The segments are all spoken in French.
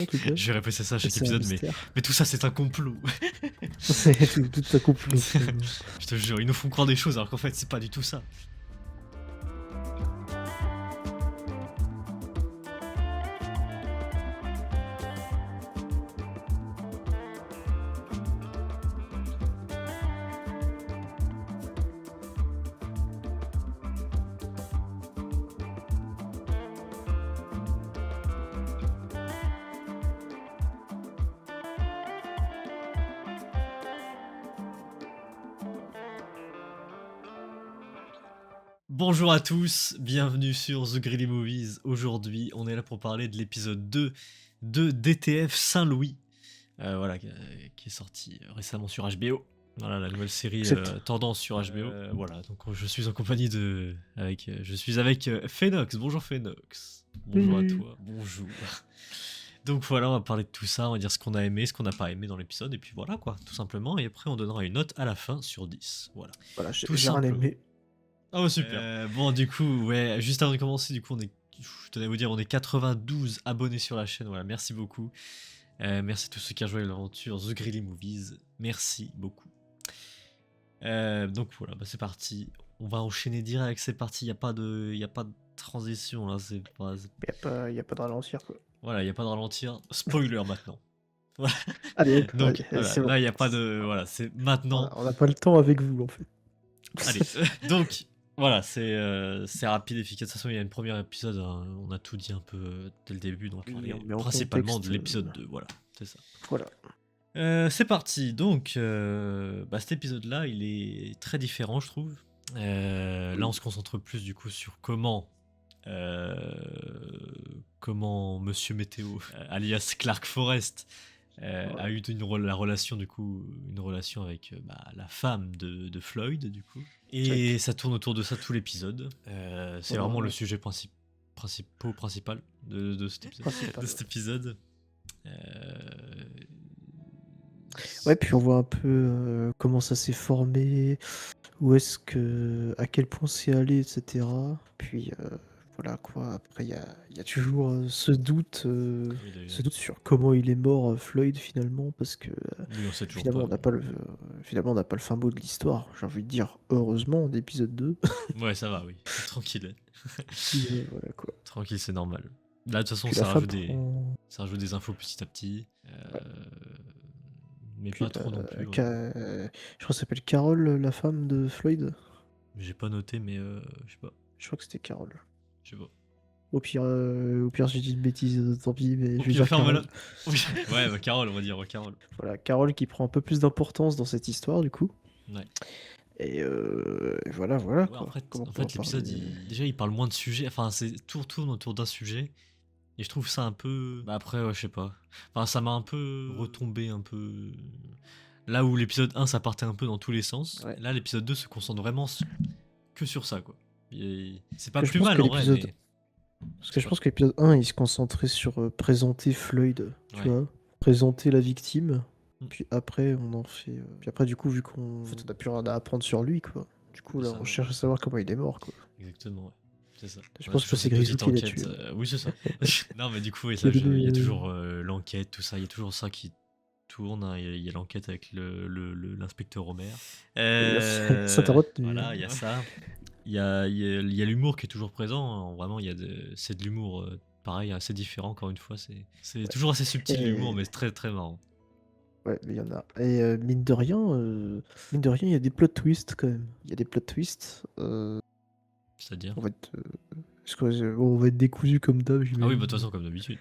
en tout cas. Je vais répéter ça à chaque C'est un épisode, mystère. mais tout ça, c'est un complot. C'est tout un complot. finalement. Je te jure, ils nous font croire des choses alors qu'en fait, c'est pas du tout ça. Bonjour à tous, bienvenue sur The Greedy Movies. Aujourd'hui, on est là pour parler de l'épisode 2 de DTF Saint-Louis, qui est sorti récemment sur HBO. Voilà, la nouvelle série tendance sur HBO. Voilà, donc je suis en compagnie je suis avec Phénox. Bonjour Phénox. Bonjour à toi. Bonjour. Donc voilà, on va parler de tout ça, on va dire ce qu'on a aimé, ce qu'on n'a pas aimé dans l'épisode, et puis voilà quoi, tout simplement. Et après, on donnera une note à la fin sur 10. Voilà. Voilà, Tout j'ai rien simplement. aimé. Ah ouais, super. Bon, du coup, ouais, juste avant de commencer, du coup, je tenais à vous dire, on est 92 abonnés sur la chaîne. Voilà, merci beaucoup. Merci à tous ceux qui ont joué à l'aventure The Greedy Movies. Merci beaucoup. Donc voilà, bah, c'est parti. On va enchaîner direct, c'est parti. Il n'y a pas de transition là. Il y a pas de ralentir, quoi. Voilà, il n'y a pas de ralentir. Spoiler maintenant. Voilà. Allez, Donc ok, voilà, c'est bon. là, il n'y a pas de. Voilà, c'est maintenant. On n'a pas le temps avec vous, en fait. Allez, donc voilà, c'est rapide, efficace. De toute façon, il y a une première épisode, hein, on a tout dit un peu dès le début, donc Oui, on met en principalement contexte, de l'épisode 2, voilà, c'est ça. Voilà. C'est parti, donc cet épisode-là, il est très différent, je trouve. Là, on se concentre plus du coup sur comment Monsieur Météo, alias Clark Forrest, a eu la relation du coup, une relation avec la femme de Floyd du coup, et ça tourne autour de ça tout l'épisode. C'est vraiment le sujet principal de cet épisode. Ouais, puis on voit un peu comment ça s'est formé, à quel point c'est allé, etc. Puis voilà quoi. Après, il y a toujours ce doute sur comment il est mort, Floyd, finalement, parce que Oui, on sait toujours finalement, pas. on n'a pas le fin mot de l'histoire. J'ai envie de dire, heureusement, en épisode 2. Ouais, ça va, oui. Tranquille. Puis, voilà quoi. Tranquille, c'est normal. Là, de toute façon, Puis ça la femme rajoute des infos petit à petit. Mais Puis, pas trop non plus. je crois qu'elle s'appelle Carole, la femme de Floyd. J'ai pas noté, mais je sais pas. Je crois que c'était Carole. Je sais pas. Au pire, j'ai dit une bêtise, tant pis, mais Au je vais pire, dire Carole. Ouais, Carole, on va dire Carole. Voilà, Carole qui prend un peu plus d'importance dans cette histoire, du coup. Ouais. Et voilà, Ouais, quoi. en fait l'épisode, déjà, il parle moins de sujets. Enfin, tout tourne autour d'un sujet. Et je trouve ça un peu. Bah après, ouais, je sais pas. Enfin, ça m'a un peu retombé un peu. Là où l'épisode 1, ça partait un peu dans tous les sens. Ouais. Là, l'épisode 2 se concentre vraiment que sur ça, quoi. C'est pas Que je plus pense mal que en vrai, mais. Parce que je pense que l'épisode 1, il se concentrait sur présenter Floyd, tu Ouais. vois. Présenter la victime. Mm. Puis après, on en fait. Puis après, du coup, vu qu'on a plus rien à apprendre sur lui, quoi. Du coup, là, Ça, on cherche à savoir comment il est mort, quoi. Exactement, ouais. C'est ça. Je On a pense que toujours c'est cette Grisou petite qui l'a enquête, tué. oui, c'est ça. Non, mais du coup, Il y avait il y a des- toujours l'enquête, tout ça. Il y a toujours ça qui tourne, hein. Il y a l'enquête avec l'inspecteur Homer. Ça t'a retenu. Voilà, il y a ça. Il y a l'humour qui est toujours présent, hein. Vraiment, c'est de l'humour, pareil, assez différent, encore une fois. C'est toujours assez subtil l'humour, mais c'est très très marrant. Ouais, mais il y en a. Et mine de rien, il y a des plot twists quand même. Il y a des plot twists. C'est-à-dire On va être, on va être décousu comme d'hab, Ah oui, j'imagine. bah de toute façon, comme d'habitude.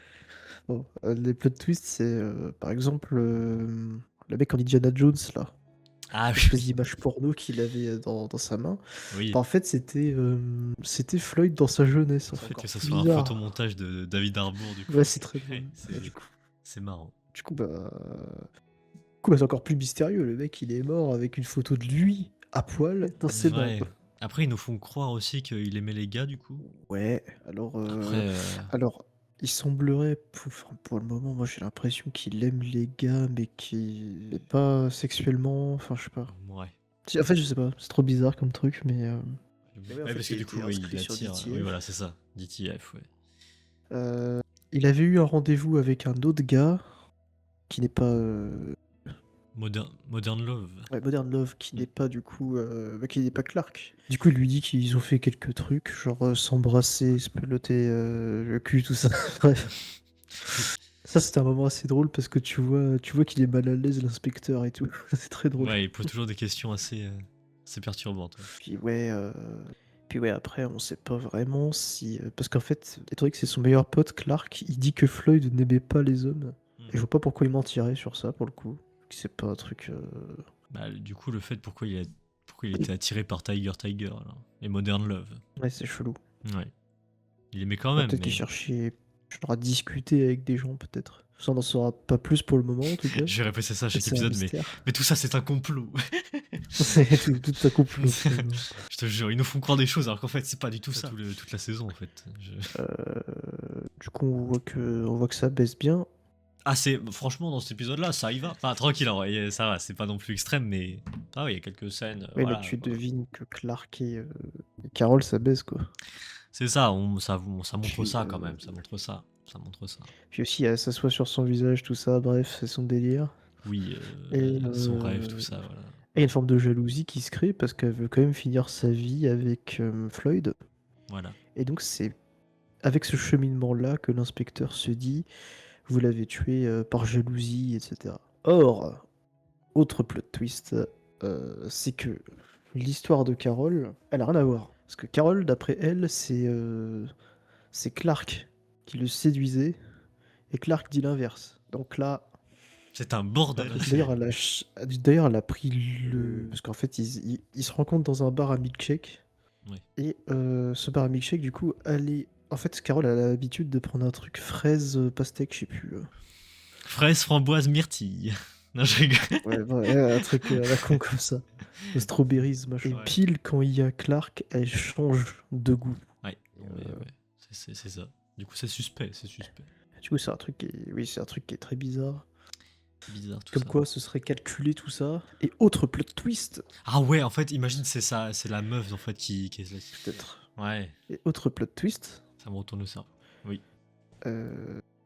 Bon, les plot twists, c'est par exemple le mec en Indiana Jones là. Ah oui, L'espèce d'image porno qu'il avait dans sa main. oui. Bah, en fait, c'était Floyd dans sa jeunesse. En fait, encore que ça plus soit un bizarre. photomontage de David Harbour, du coup. Ouais, c'est très Ouais, bien. Du coup, c'est marrant. c'est encore plus mystérieux. Le mec, il est mort avec une photo de lui à poil dans ses mains. Ouais. Quoi. Après, ils nous font croire aussi qu'il aimait les gars, du coup. Ouais, alors, Après, il semblerait, pour le moment, moi j'ai l'impression qu'il aime les gars, mais qu'il n'est pas sexuellement, enfin je sais pas. ouais. En fait, je sais pas, c'est trop bizarre comme truc, mais... Ouais, parce que du coup, il attire. Oui, voilà, c'est ça. DTF, ouais. il avait eu un rendez-vous avec un autre gars qui n'est pas Modern Love. ouais, Modern Love, qui Mm. n'est pas du coup qui n'est pas Clark. Du coup, il lui dit qu'ils ont fait quelques trucs, genre s'embrasser, se peloter le cul, tout ça. Bref. Ça, c'était un moment assez drôle parce que tu vois qu'il est mal à l'aise, l'inspecteur et tout. C'est très drôle. Ouais, il pose toujours des questions assez perturbantes. Ouais. Puis ouais, après, on sait pas vraiment si. Parce qu'en fait, étant donné que c'est son meilleur pote, Clark, il dit que Floyd n'aimait pas les hommes. Et je vois pas pourquoi il mentirait sur ça, pour le coup. C'est pas un truc. Bah, du coup, le fait pourquoi il était attiré par Tiger alors, et Modern Love. Ouais, c'est chelou. Ouais. Il aimait quand Bah, même, peut-être qu'il mais cherchait genre, à discuter avec des gens, peut-être. Ça, on n'en saura pas plus pour le moment, en tout cas. je vais répéter ça à Peut-être chaque c'est un épisode, mystère. mais tout ça c'est un complot. C'est tout un complot, finalement. Je te jure, ils nous font croire des choses alors qu'en fait c'est pas du tout ça. Toute la saison en fait. Euh, Du coup, on voit que ça baisse bien. Ah, franchement dans cet épisode-là, ça y va. Enfin, tranquille, en vrai, ça va, c'est pas non plus extrême, mais ah ouais, il y a quelques scènes. Mais là, Voilà, tu devines que Clark et Carol, ça baisse, quoi. c'est ça, ça montre Puis, ça quand même, ça montre ça. puis aussi, elle s'assoit sur son visage, tout ça, bref, c'est son délire. Oui, Et son rêve, tout ça, voilà. il y a une forme de jalousie qui se crée parce qu'elle veut quand même finir sa vie avec Floyd. Voilà. Et donc, c'est avec ce cheminement-là que l'inspecteur se dit, vous l'avez tué par jalousie, etc. Or, autre plot twist, c'est que l'histoire de Carol, elle a rien à voir. Parce que Carol, d'après elle, c'est Clark qui le séduisait, et Clark dit l'inverse. Donc là, C'est un bordel. d'ailleurs, elle a pris le... Parce qu'en fait, ils se rencontrent dans un bar à milkshake. Ouais. Et ce bar à milkshake, du coup, en fait, Carole elle a l'habitude de prendre un truc fraise, pastèque, je sais plus. Fraise, framboise, myrtille. Non, je rigole. Ouais, un truc à la con comme ça. Le strawberries, machin. Et Ouais. pile quand il y a Clark, elle change de goût. Ouais, non, mais ouais. C'est ça. Du coup, c'est suspect. Du coup, c'est un truc c'est un truc qui est très bizarre. Bizarre tout Comme ça. quoi, ce serait calculé tout ça. Et autre plot twist, Ah ouais, en fait, imagine, c'est ça, c'est la meuf en fait qui est là. peut-être. Ouais, Et autre plot twist, ça me retourne le cerveau. Oui.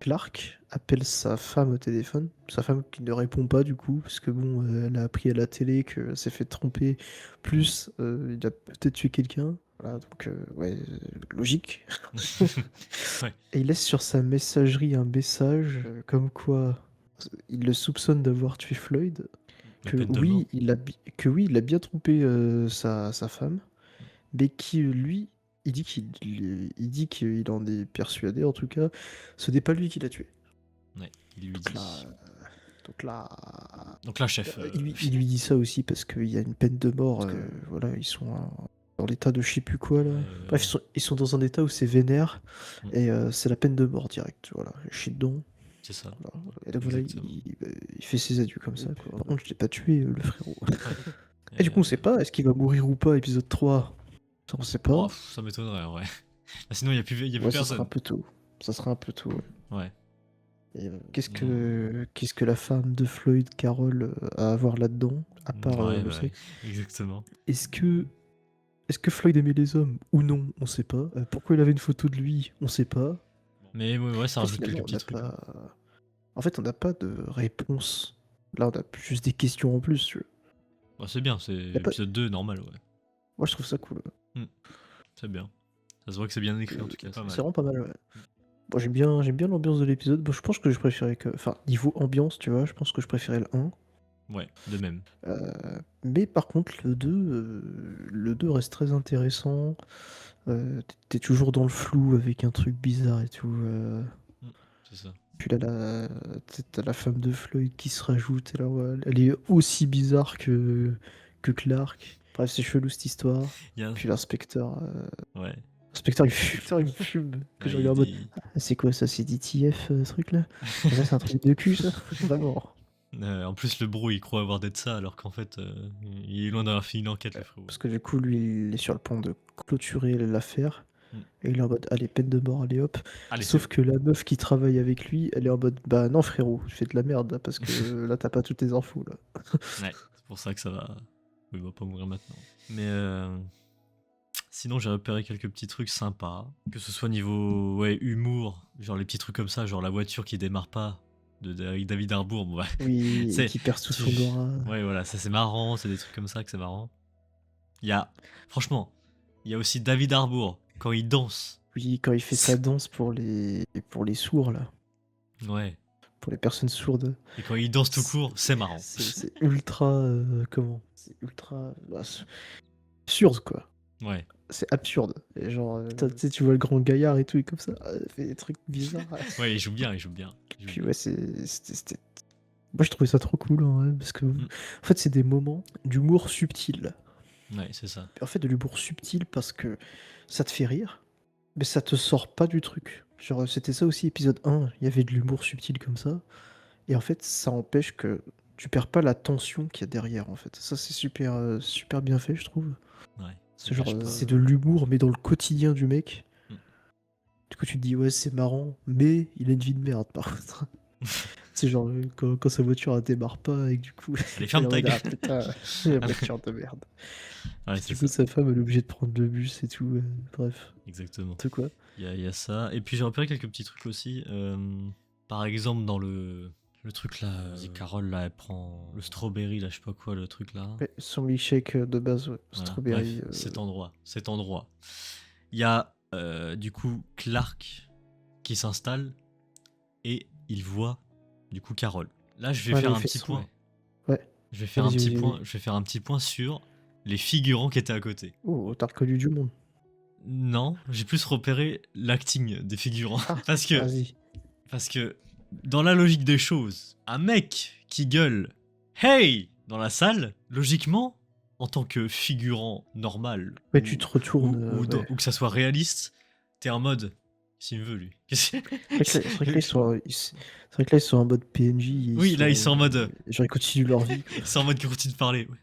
Clark appelle sa femme au téléphone. Sa femme qui ne répond pas du coup, parce que bon, elle a appris à la télé qu'elle s'est fait tromper. Plus, il a peut-être tué quelqu'un. Voilà, donc ouais, logique. Ouais. Et il laisse sur sa messagerie un message comme quoi il le soupçonne d'avoir tué Floyd. La Que peine de mort. oui, il a bien trompé sa femme, mais qui lui, il dit qu'il en est persuadé en tout cas, ce n'est pas lui qui l'a tué. Ouais, il lui Donc dit. là, donc là, Donc là, chef. il lui dit ça aussi parce qu'il y a une peine de mort. Voilà, ils sont dans l'état de je sais plus quoi là. Bref, ils sont dans un état où c'est vénère et c'est la peine de mort direct. Voilà, chie dedans. C'est ça. Voilà. Et donc voilà, Exactement. il fait ses adieux comme ça. Quoi. Par contre, je l'ai pas tué, le frérot. Ouais. Et du coup, on sait pas, est-ce qu'il va mourir ou pas, épisode 3? Ça, on sait pas. Oh, ça m'étonnerait, ouais. Bah, sinon, il n'y a plus Ouais, ça sera personne. un peu tôt. Ça sera un peu tôt. Ouais. Ouais. Et, qu'est-ce que la femme de Floyd, Carol, a à voir là-dedans, à part Ouais, le bah, sexe? exactement. Est-ce que Floyd aimait les hommes ou non? On sait pas. Pourquoi il avait une photo de lui? On sait pas. Mais ouais, ça En fait, rajoute finalement, quelques petits trucs. En fait, on n'a pas de réponse. Là, on a juste des questions en plus. Tu vois. Bah, c'est bien, c'est Y a pas- épisode 2 normal, ouais. Moi, je trouve ça cool. C'est bien. Ça se voit que c'est bien écrit en tout cas. Pas C'est mal. vraiment pas mal, ouais. Bon, j'aime bien l'ambiance de l'épisode. Bon, je pense que je préférais que... Enfin, niveau ambiance, tu vois, je pense que je préférais le 1. Ouais, de même. Mais par contre, le 2 reste très intéressant. T'es toujours dans le flou avec un truc bizarre et tout. C'est ça. Puis là, t'as la femme de Floyd qui se rajoute. Et là, ouais, elle est aussi bizarre que Clark. Bref, c'est chelou cette histoire. Il y a... Puis l'inspecteur... Ouais. L'inspecteur, il me fume. Que je Ouais, regarde en mode... Ah, c'est quoi ça? C'est DTF, ce truc-là? Là, c'est un truc de cul, ça? Vraiment. En plus, le bro, il croit avoir d'être ça, alors qu'en fait, il est loin d'avoir fini une enquête, le frérot. Parce que du coup, lui, il est sur le point de clôturer l'affaire. Et il est en mode, allez, peine de mort, allez hop. Allez, Sauf que la meuf qui travaille avec lui, elle est en mode, bah non frérot, je fais de la merde là, parce que là t'as pas toutes les infos là. Ouais, c'est pour ça que ça va. Il va pas mourir maintenant. Mais Sinon, j'ai repéré quelques petits trucs sympas. Que ce soit niveau ouais, humour, genre les petits trucs comme ça, genre la voiture qui démarre pas avec David Harbour. Bon, ouais, Oui, et c'est, qui perd tout tu- son aura. ouais, voilà, ça c'est marrant, c'est des trucs comme ça que c'est marrant. Il y a, franchement, il y a aussi David Harbour quand il danse. Oui, quand il fait sa danse pour les sourds, là, Ouais. pour les personnes sourdes. Et quand il danse tout C'est court, c'est marrant. c'est ultra. Comment? C'est ultra. Bah, c'est absurde, quoi. Ouais. C'est absurde. Et genre, tu sais, tu vois le grand gaillard et tout, et comme ça, il fait des trucs bizarres. Ouais, il joue bien, il joue bien. Il joue Puis bien. ouais, c'était. Moi, je trouvais ça trop cool, en vrai, parce que, en fait, c'est des moments d'humour subtil. Ouais, c'est ça. En fait, de l'humour subtil parce que ça te fait rire, mais ça te sort pas du truc. Genre, c'était ça aussi, épisode 1, il y avait de l'humour subtil comme ça. Et en fait, ça empêche que tu perds pas la tension qu'il y a derrière, en fait. Ça, c'est super, super bien fait, je trouve. Ouais. C'est genre, c'est de l'humour, mais dans le quotidien du mec. Du coup, tu te dis, ouais, c'est marrant, mais il a une vie de merde, par contre. C'est genre, quand sa voiture elle démarre pas, et que du coup, Allez, ferme ta gueule. Ah putain, la voiture de merde. Ouais, Du c'est coup, ça. sa femme elle est obligée de prendre le bus et tout. Bref. Exactement. Tu quoi? Il y a ça. Et puis j'ai repéré quelques petits trucs aussi. Par exemple, dans le truc là, Carole là, elle prend le strawberry là, je sais pas quoi, le truc là. Ouais, son milkshake de base, ouais. Voilà. Strawberry. Bref, cet endroit. Il y a du coup Clark qui s'installe et il voit du coup Carole. Là, je vais faire un petit point. Ouais. Je vais faire un petit point. Je vais faire un petit point sur les figurants qui étaient à côté. Oh, t'as reconnu du monde. Non, j'ai plus repéré l'acting des figurants. Ah, parce que dans la logique des choses, un mec qui gueule Hey dans la salle, logiquement, en tant que figurant normal, ouais, tu te retournes. ou que ça soit réaliste, t'es en mode s'il me veut lui. C'est vrai que là, ils sont en mode PNJ. Oui, là ils sont en mode. Genre, ils continuent leur vie. Ils sont en mode qu'ils continuent de parler. Ouais.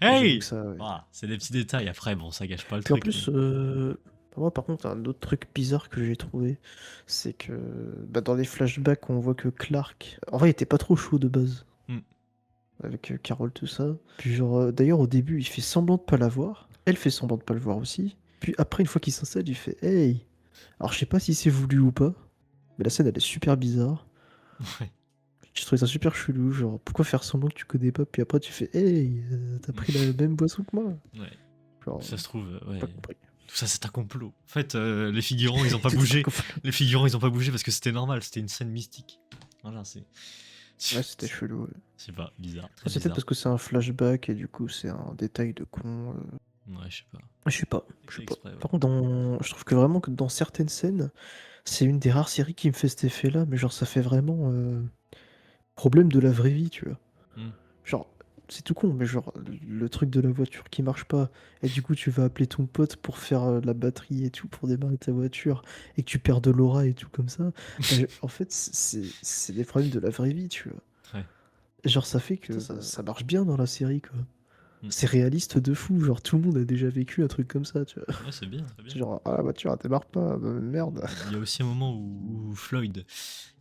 J'avoue Hey que ça, ouais. Ah, c'est des petits détails. Après, bon, ça gâche pas le Puis en truc. plus, moi, par contre, un autre truc bizarre que j'ai trouvé, c'est que dans les flashbacks, on voit que Clark, en vrai, il était pas trop chaud de base. Avec Carole, tout ça. Puis genre, d'ailleurs, au début, il fait semblant de pas la voir. Elle fait semblant de pas le voir aussi. Puis après, une fois qu'il s'installe, il fait Hey! Alors, je sais pas si c'est voulu ou pas, mais la scène, elle est super bizarre. Ouais. Je trouvais ça super chelou. Genre, pourquoi faire semblant que tu connais pas, puis après, tu fais Hey! T'as pris la même boisson que moi? Ouais. Genre, Ça se trouve, ouais. pas compris. Tout ça, c'est un complot. En fait, les figurants, ils ont pas bougé. Les figurants, ils ont pas bougé parce que c'était normal. C'était une scène mystique. Voilà, c'est. Ouais, c'était chelou. Ouais. Je sais pas, bizarre. C'est peut-être parce que c'est un flashback et du coup, c'est un détail de con. Ouais, je sais pas. Je sais pas. Exprès, ouais. Par contre, je trouve que vraiment que dans certaines scènes, c'est une des rares séries qui me fait cet effet-là, mais genre ça fait vraiment problème de la vraie vie, tu vois. Genre, c'est tout con, mais genre le truc de la voiture qui marche pas, et du coup tu vas appeler ton pote pour faire la batterie et tout, pour démarrer ta voiture, et que tu perds de l'aura et tout comme ça. En fait, c'est des problèmes de la vraie vie, tu vois. Ouais. Genre ça fait que ça marche bien dans la série, quoi. C'est réaliste de fou, genre tout le monde a déjà vécu un truc comme ça, tu vois. Ouais, c'est bien. Genre, ah la voiture elle démarre pas, merde. Il y a aussi un moment où Floyd,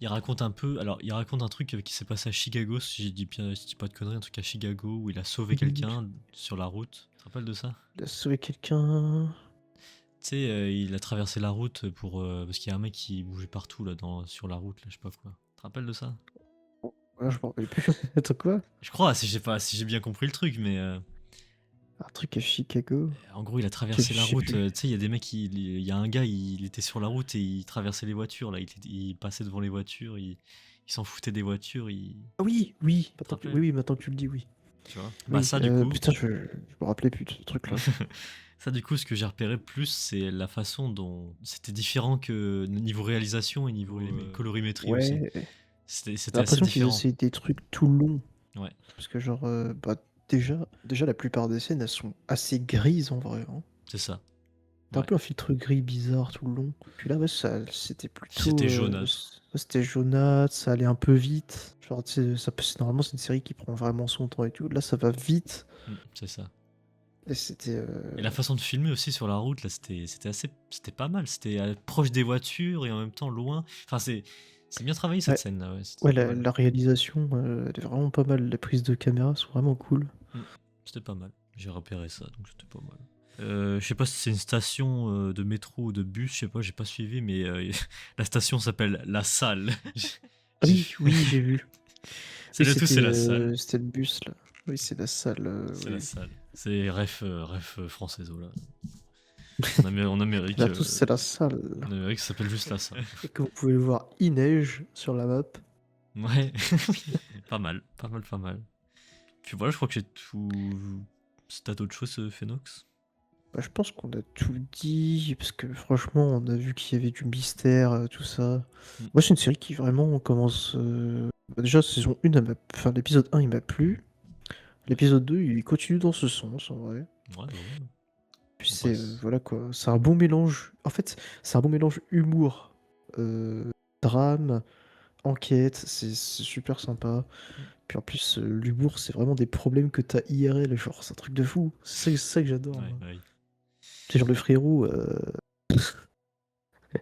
il raconte un peu, alors il raconte un truc qui s'est passé à Chicago, si je dis pas de conneries, un truc à Chicago où il a sauvé quelqu'un sur la route. Tu te rappelles de ça? Il a sauvé quelqu'un. Tu sais, il a traversé la route pour parce qu'il y a un mec qui bougeait partout là sur la route, là, je sais pas quoi. Tu te rappelles de ça? Ouais, je m'en rappelle plus. Attends, quoi? Je crois, si j'ai bien compris le truc, mais Un truc à Chicago. en gros, il a traversé la route. Tu sais, il y a des mecs, il y a un gars, il était sur la route et il traversait les voitures. Là, il passait devant les voitures, il s'en foutait des voitures. Ah oui, oui. Maintenant que tu le dis, oui. Tu vois. Oui, Bah ça, du coup. Putain, je me rappelais plus de ce truc-là. Ça, du coup, ce que j'ai repéré plus, c'est la façon dont c'était différent que niveau réalisation et niveau colorimétrie aussi. C'était J'ai assez l'impression qu'ils différent. essaient des trucs tout longs. Ouais. Parce que genre, déjà la plupart des scènes, elles sont assez grises en vrai. Hein. C'est ça. T'as un peu un filtre gris bizarre tout le long. Puis là, ouais, c'était plutôt. C'était jaunâtre. C'était jaunâtre, ça allait un peu vite. Genre, normalement, c'est une série qui prend vraiment son temps et tout. Là, ça va vite. C'est ça. Et c'était. Et la façon de filmer aussi sur la route, là, c'était pas mal. C'était proche des voitures et en même temps loin. Enfin, c'est bien travaillé cette scène là. Ouais, la réalisation, elle est vraiment pas mal. Les prises de caméra sont vraiment cool. C'était pas mal. J'ai repéré ça, donc c'était pas mal. Je sais pas si c'est une station de métro ou de bus, je sais pas, j'ai pas suivi, mais la station s'appelle La Salle. Ah oui, oui, j'ai vu. Oui, Salut à tous, c'est La Salle. c'était le bus, là. Oui, c'est la salle, C'est La oui. Salle. C'est ref française, voilà. En Amérique, Là, tous, c'est la salle. ça s'appelle juste La Salle. Et que vous pouvez le voir, il neige sur la map. Ouais, pas mal, pas mal, pas mal. Puis voilà, je crois que j'ai tout. Si t'as d'autres choses, Phénox? Bah, je pense qu'on a tout dit, parce que franchement, on a vu qu'il y avait du mystère, tout ça. Mm. Moi, c'est une série qui vraiment commence. Bah, déjà, saison 1, enfin, l'épisode 1, il m'a plu. L'épisode 2, il continue dans ce sens, en vrai. Ouais, ouais. Puis On c'est passe. voilà quoi, c'est un bon mélange. En fait, c'est un bon mélange humour, drame, enquête, c'est super sympa. Mm. Puis en plus, l'humour, c'est vraiment des problèmes que t'as IRL, genre, c'est un truc de fou. C'est ça que j'adore, Ouais, moi. ouais. C'est genre le frérot,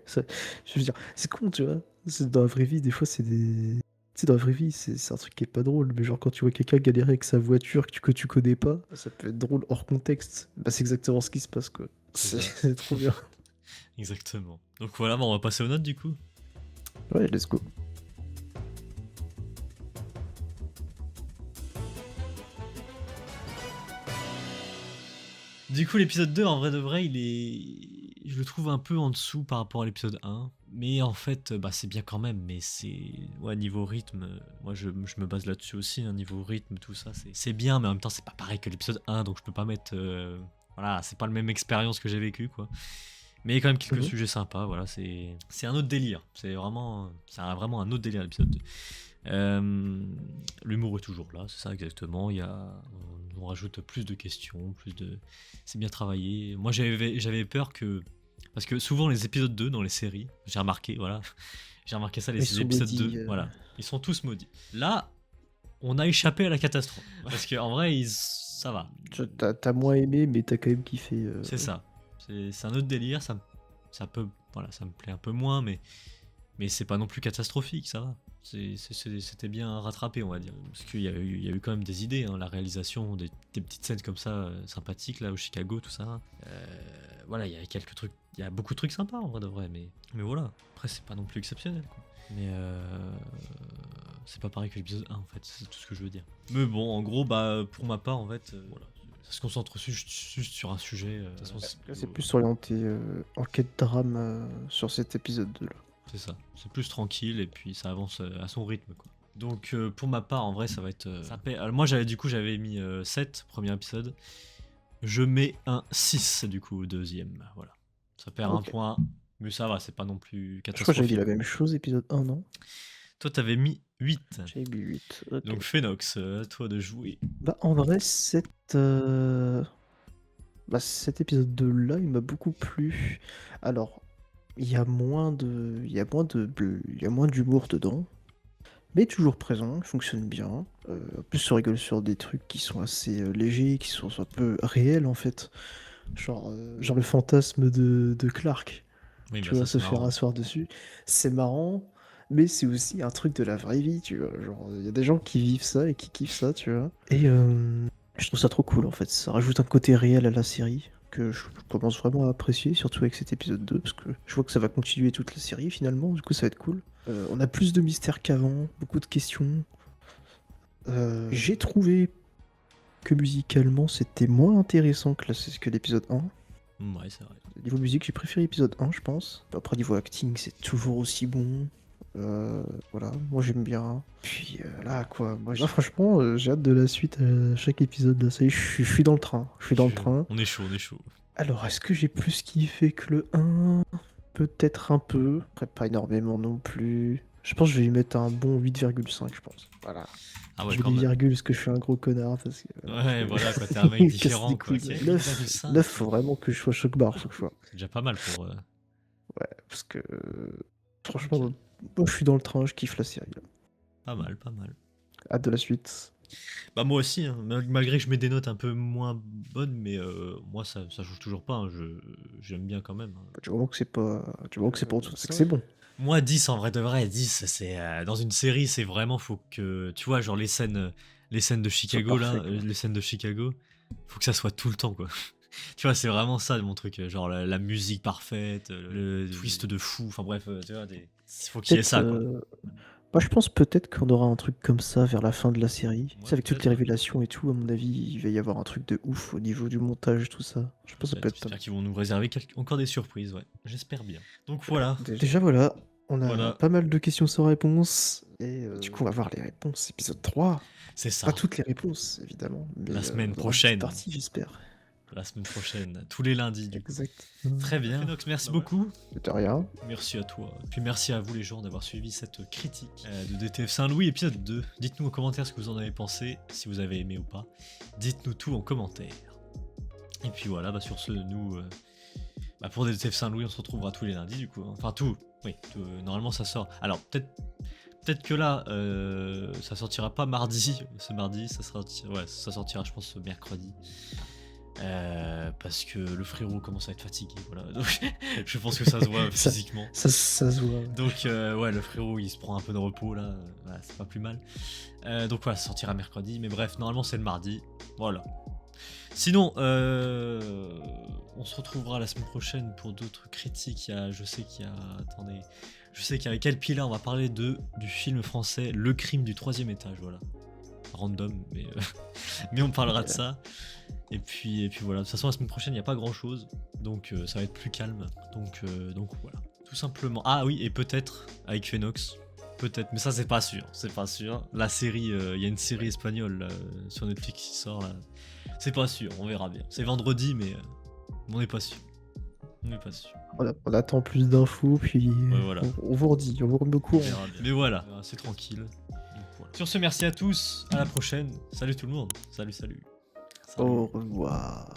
ça- je veux dire, c'est con, tu vois. Dans la vraie vie, des fois, c'est des. Tu sais, dans la vraie vie, c'est un truc qui est pas drôle, mais genre quand tu vois quelqu'un galérer avec sa voiture que tu connais pas, ça peut être drôle hors contexte. Bah, c'est exactement ce qui se passe, quoi. C'est ça. C'est trop bien. Exactement. Donc voilà, bah, on va passer aux notes du coup. Ouais, let's go. Du coup, l'épisode 2, en vrai de vrai, il est. Je le trouve un peu en dessous par rapport à l'épisode 1. Mais en fait, bah, c'est bien quand même. Mais c'est. Ouais, niveau rythme, moi je me base là-dessus aussi. Hein, niveau rythme, tout ça, c'est bien. Mais en même temps, c'est pas pareil que l'épisode 1. Donc je peux pas mettre. Voilà, c'est pas la même expérience que j'ai vécue, quoi. Mais il y a quand même quelques Mhm. sujets sympas. Voilà, c'est un autre délire. C'est vraiment un autre délire, l'épisode 2. L'humour est toujours là, c'est ça exactement. On rajoute plus de questions, c'est bien travaillé. Moi j'avais peur que, parce que souvent les épisodes 2 dans les séries, j'ai remarqué, voilà, j'ai remarqué ça, Ils les sont épisodes 2, maudits. voilà, ils sont tous maudits. Là, on a échappé à la catastrophe, parce qu'en vrai, ça va. T'as moins aimé, mais t'as quand même kiffé. C'est ça. C'est un autre délire, ça peut, voilà, ça me plaît un peu moins, mais c'est pas non plus catastrophique, ça va. C'était bien rattrapé, on va dire. Parce qu'il y a eu quand même des idées, hein, la réalisation, des petites scènes comme ça, sympathiques, là, au Chicago, tout ça. Voilà, il y a quelques trucs, il y a beaucoup de trucs sympas, en vrai de vrai, mais voilà. Après, c'est pas non plus exceptionnel, quoi. Mais c'est pas pareil que l'épisode 1, en fait, c'est tout ce que je veux dire. Mais bon, en gros, bah, pour ma part, en fait, voilà. Ça se concentre juste sur un sujet. De toute façon, Là, c'est plus orienté enquête drame sur cet épisode 2 là. c'est ça, c'est plus tranquille et puis ça avance à son rythme, quoi. Donc pour ma part, en vrai, ça va être. Alors, moi, j'avais mis 7, premier épisode. Je mets un 6 du coup au deuxième. Voilà. Ça perd un Ok. point, mais ça va, c'est pas non plus Je crois que j'avais dit catastrophique. la même chose, épisode 1, non? Toi, t'avais mis 8. J'avais mis 8. Ok. Donc Phénox, à toi de jouer. Bah, en vrai, cet épisode 2 là, il m'a beaucoup plu. Alors, il y a moins d'humour dedans, mais toujours présent, il fonctionne bien. En plus, on rigole sur des trucs qui sont assez légers, qui sont un peu réels en fait. Genre le fantasme de Clark, Oui, tu bah ça vois, se c'est faire marrant. asseoir dessus. C'est marrant, mais c'est aussi un truc de la vraie vie, tu vois. Genre, il y a des gens qui vivent ça et qui kiffent ça, tu vois. Et je trouve ça trop cool en fait. Ça rajoute un côté réel à la série que je commence vraiment à apprécier, surtout avec cet épisode 2, parce que je vois que ça va continuer toute la série finalement, du coup ça va être cool. On a plus de mystères qu'avant, beaucoup de questions. J'ai trouvé que musicalement c'était moins intéressant que l'épisode 1. Ouais, c'est vrai. Niveau musique, j'ai préféré l'épisode 1, je pense. Après, niveau acting, c'est toujours aussi bon. Voilà, moi j'aime bien. Puis là, quoi. Là, franchement, j'ai hâte de la suite à chaque épisode. Là, ça y est, je suis dans le train. Je suis dans le train. On est chaud, on est chaud. Alors, est-ce que j'ai plus kiffé que le 1? Peut-être un peu. Après, pas énormément non plus. Je pense que je vais lui mettre un bon 8,5, je pense. Voilà. Ah ouais, Je mets quand des même. virgules parce que je suis un gros connard. Parce que, Ouais, voilà, quoi, t'es un mec il casse différent, les quoi. couilles. Ok, 9, 8,5. 9, faut vraiment que je sois choc-barre chaque fois. C'est déjà pas mal pour. Ouais, parce que franchement, Ok. moi je suis dans le train, je kiffe la série là. Pas mal, pas mal. Hâte de la suite. Bah moi aussi, hein, malgré que je mets des notes un peu moins bonnes, mais moi ça change toujours pas, hein, j'aime bien quand même. Hein. Du moment que c'est pas, du moment que c'est pas en dessous, c'est que c'est bon. Moi 10 en vrai de vrai, 10 c'est dans une série, c'est vraiment faut que tu vois genre les scènes de Chicago là, parfait, quoi. les scènes de Chicago, faut que ça soit tout le temps quoi. Tu vois, c'est vraiment ça mon truc, genre la musique parfaite, le twist de fou, enfin bref, tu vois, faut qu'il y ait Peut-être, ça, quoi. moi je pense peut-être qu'on aura un truc comme ça vers la fin de la série. Tu Ouais, sais, avec toutes peut-être, les ouais. révélations et tout, à mon avis, il va y avoir un truc de ouf au niveau du montage, tout ça. Je pense que ça peut Peut-être, être pas j'espère mal. qu'ils vont nous réserver encore des surprises, ouais. J'espère bien. Donc voilà, Déjà voilà, on a voilà, pas mal de questions sans réponse et du coup on va voir les réponses épisode 3. c'est Pas ça. toutes les réponses évidemment, La mais semaine on aura une petite prochaine. partie j'espère. La semaine prochaine, tous les lundis, du coup. Exact. Très bien. Phénox, merci beaucoup. De rien. Merci à toi. Puis merci à vous les gens d'avoir suivi cette critique de DTF Saint-Louis épisode 2. Dites-nous en commentaire ce que vous en avez pensé, si vous avez aimé ou pas. Dites-nous tout en commentaire. Et puis voilà, bah sur ce, nous, pour DTF Saint-Louis, on se retrouvera tous les lundis du coup. Enfin normalement ça sort. Alors peut-être que là, ça sortira pas mardi, ce mardi, ça sortira je pense mercredi. Parce que le frérot commence à être fatigué, voilà. Donc, je pense que ça se voit physiquement. Ça se voit. Donc le frérot il se prend un peu de repos là, voilà, c'est pas plus mal. Donc voilà, ça sortira mercredi, mais bref, normalement c'est le mardi, voilà. Sinon, on se retrouvera la semaine prochaine pour d'autres critiques. Je sais qu'avec El Pilar on va parler du film français Le Crime du 3e étage, voilà. Random, mais on parlera de ça. Et puis voilà, de toute façon la semaine prochaine il n'y a pas grand chose, donc ça va être plus calme, donc voilà, tout simplement. Ah oui, et peut-être avec Phénox, peut-être, mais ça c'est pas sûr. La série, il y a une série espagnole là, sur Netflix qui sort là, c'est pas sûr, on verra bien. C'est vendredi, mais on n'est pas sûr. On attend plus d'infos, puis Ouais, voilà. on vous redit, on vous remet au courant. Mais voilà, c'est tranquille. Donc, voilà. Sur ce, merci à tous, à la prochaine, salut tout le monde, salut. Au revoir.